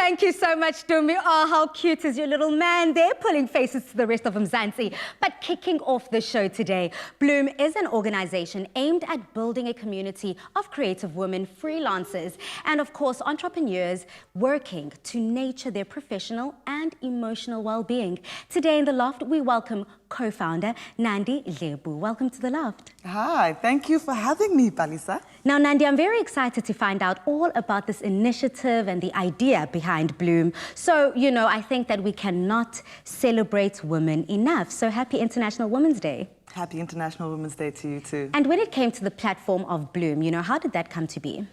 Thank you so much, Dumi. Oh, how cute is your little man there, pulling faces to the rest of Mzansi. But kicking off the show today, Bloom is an organization aimed at building a community of creative women, freelancers, and of course, entrepreneurs working to nurture their professional and emotional well-being. Today in The Loft, we welcome co-founder NANDI DLEPU. Welcome to The Loft. Hi, thank you for having me, Palisa. Now, NANDI, I'm very excited to find out all about this initiative and the idea behind Bloom. So, you know, I think that we cannot celebrate women enough. So happy International Women's Day. Happy International Women's Day to you too. And when it came to the platform of Bloom, you know, how did that come to be?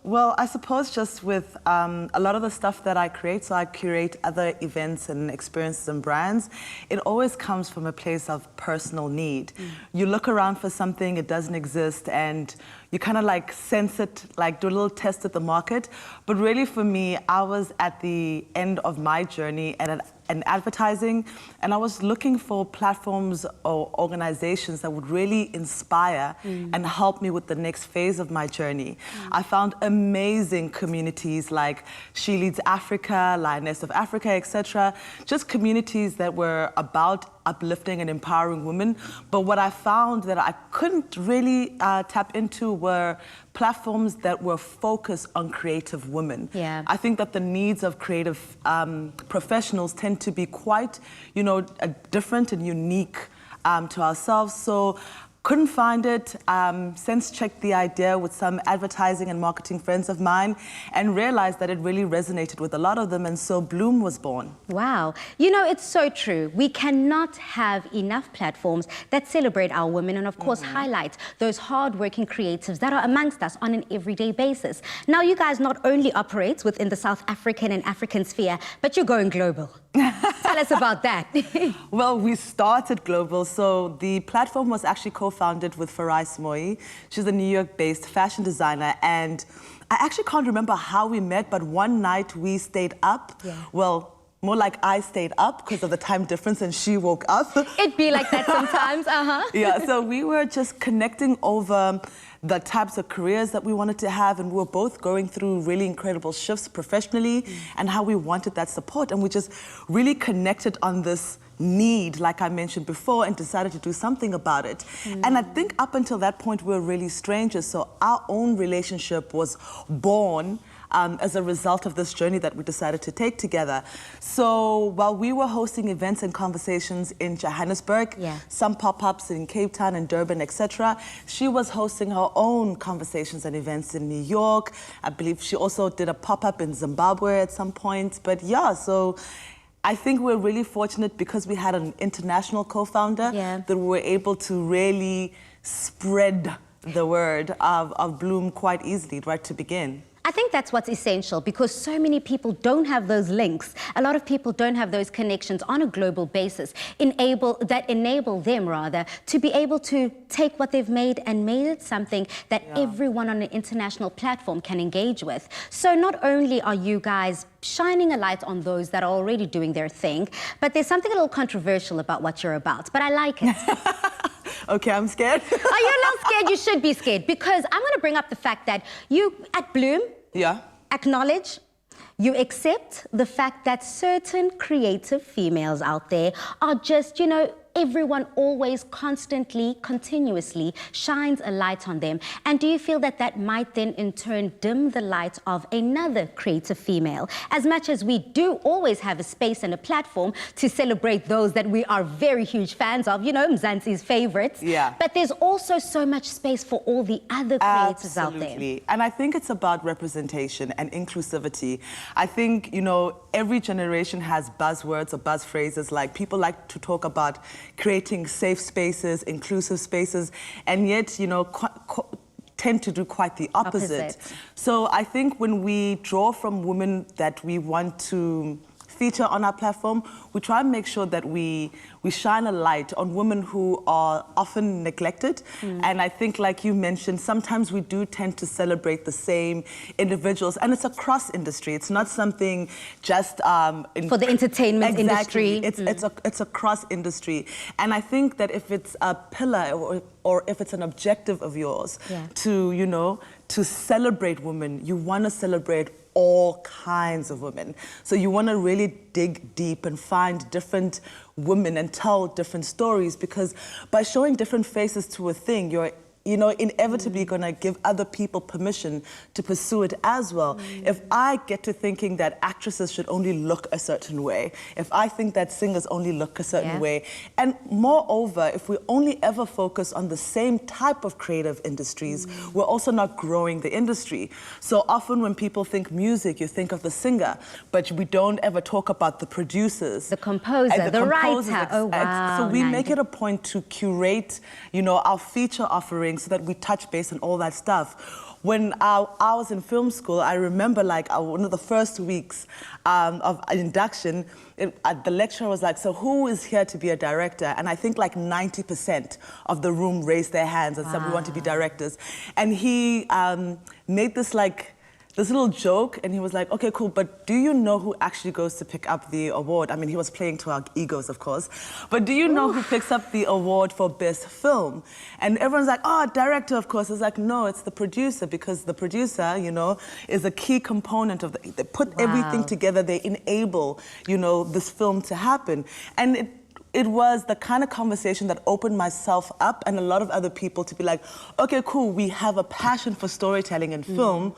Well, I suppose just with a lot of the stuff that I create, so I curate other events and experiences and brands, it always comes from a place of personal need. You look around for something, it doesn't exist, and you kind of like sense it, like do a little test at the market. But really for me, I was at the end of my journey and advertising, and I was looking for platforms or organizations that would really inspire and help me with the next phase of my journey. I found amazing communities like She Leads Africa, Lioness of Africa, etc. Just communities that were about uplifting and empowering women. But what I found that I couldn't really tap into were platforms that were focused on creative women. Yeah. I think that the needs of creative professionals tend to be quite, you know, different and unique to ourselves. So couldn't find it, since checked the idea with some advertising and marketing friends of mine and realized that it really resonated with a lot of them, and so Bloom was born. Wow. You know, it's so true. We cannot have enough platforms that celebrate our women and of course highlight those hard-working creatives that are amongst us on an everyday basis. Now, you guys not only operate within the South African and African sphere, but you're going global. Tell us about that. Well, we started global. So the platform was actually co-founded with Farai Smoyi. She's a New York-based fashion designer, and I actually can't remember how we met, but one night we stayed up. Yeah. Well, more like I stayed up because of the time difference and she woke up. It'd be like that sometimes, Yeah, so we were just connecting over the types of careers that we wanted to have, and we were both going through really incredible shifts professionally and how we wanted that support, and we just really connected on this need, like I mentioned before, and decided to do something about it. And I think up until that point we were really strangers, so our own relationship was born as a result of this journey that we decided to take together. So while we were hosting events and conversations in Johannesburg, some pop-ups in Cape Town and Durban, etc., she was hosting her own conversations and events in New York. I believe she also did a pop-up in Zimbabwe at some point. But yeah, so I think we're really fortunate because we had an international co-founder that we were able to really spread the word of Bloom quite easily right to begin. I think that's what's essential, because so many people don't have those links. A lot of people don't have those connections on a global basis that enable them, rather, to be able to take what they've made and made it something that everyone on an international platform can engage with. So not only are you guys shining a light on those that are already doing their thing, but there's something a little controversial about what you're about, but I like it. Okay, I'm scared. Oh, you're a little scared. You should be scared, because I'm going to bring up the fact that you, at Bloom, acknowledge, you accept the fact that certain creative females out there are just, you know, everyone always, constantly, continuously shines a light on them. And do you feel that that might then in turn dim the light of another creative female? As much as we do always have a space and a platform to celebrate those that we are very huge fans of, you know, Mzansi's favorites. But there's also so much space for all the other creatives out there. Absolutely. And I think it's about representation and inclusivity. I think, you know, every generation has buzzwords or buzz phrases, like people like to talk about creating safe spaces, inclusive spaces, and yet, you know, tend to do quite the opposite. So I think when we draw from women that we want to feature on our platform, we try and make sure that we shine a light on women who are often neglected. And I think, like you mentioned, sometimes we do tend to celebrate the same individuals, and it's a cross industry. It's not something just for the entertainment industry. It's a cross industry, and I think that if it's a pillar or if it's an objective of yours to, you know, to celebrate women, you want to celebrate all kinds of women. So you want to really dig deep and find different women and tell different stories, because by showing different faces to a thing, you're inevitably going to give other people permission to pursue it as well. If I get to thinking that actresses should only look a certain way, if I think that singers only look a certain way, and moreover, if we only ever focus on the same type of creative industries, we're also not growing the industry. So often when people think music, you think of the singer, but we don't ever talk about the producers. The composer, the writer. Oh, wow. So we make it a point to curate, our feature offering so that we touch base on all that stuff. When I was in film school, I remember one of the first weeks of induction, the lecturer was like, so who is here to be a director? And I think 90% of the room raised their hands and said, we want to be directors. And he made this little joke, and he was like, okay, cool, but do you know who actually goes to pick up the award? I mean, he was playing to our egos, of course, but do you know who picks up the award for best film? And everyone's like, oh, director, of course. It's like, no, it's the producer, because the producer, is a key component of they put everything together, they enable, this film to happen. And it was the kind of conversation that opened myself up and a lot of other people to be like, okay, cool, we have a passion for storytelling and film,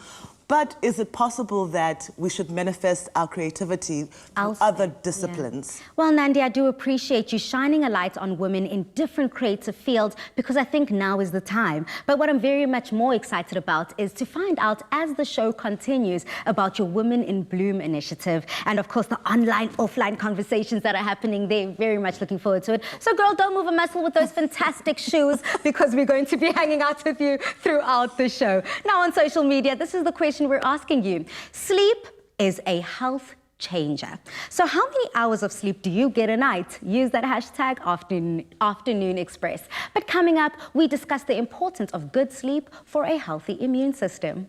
but is it possible that we should manifest our creativity through other disciplines? Well, Nandi, I do appreciate you shining a light on women in different creative fields, because I think now is the time. But what I'm very much more excited about is to find out, as the show continues, about your Women in Bloom initiative, and of course the online, offline conversations that are happening there. Very much looking forward to it. So girl, don't move a muscle with those fantastic shoes, because we're going to be hanging out with you throughout the show. Now on social media, this is the question we're asking you. Sleep is a health changer. So how many hours of sleep do you get a night? Use that hashtag afternoon express. But coming up, we discuss the importance of good sleep for a healthy immune system.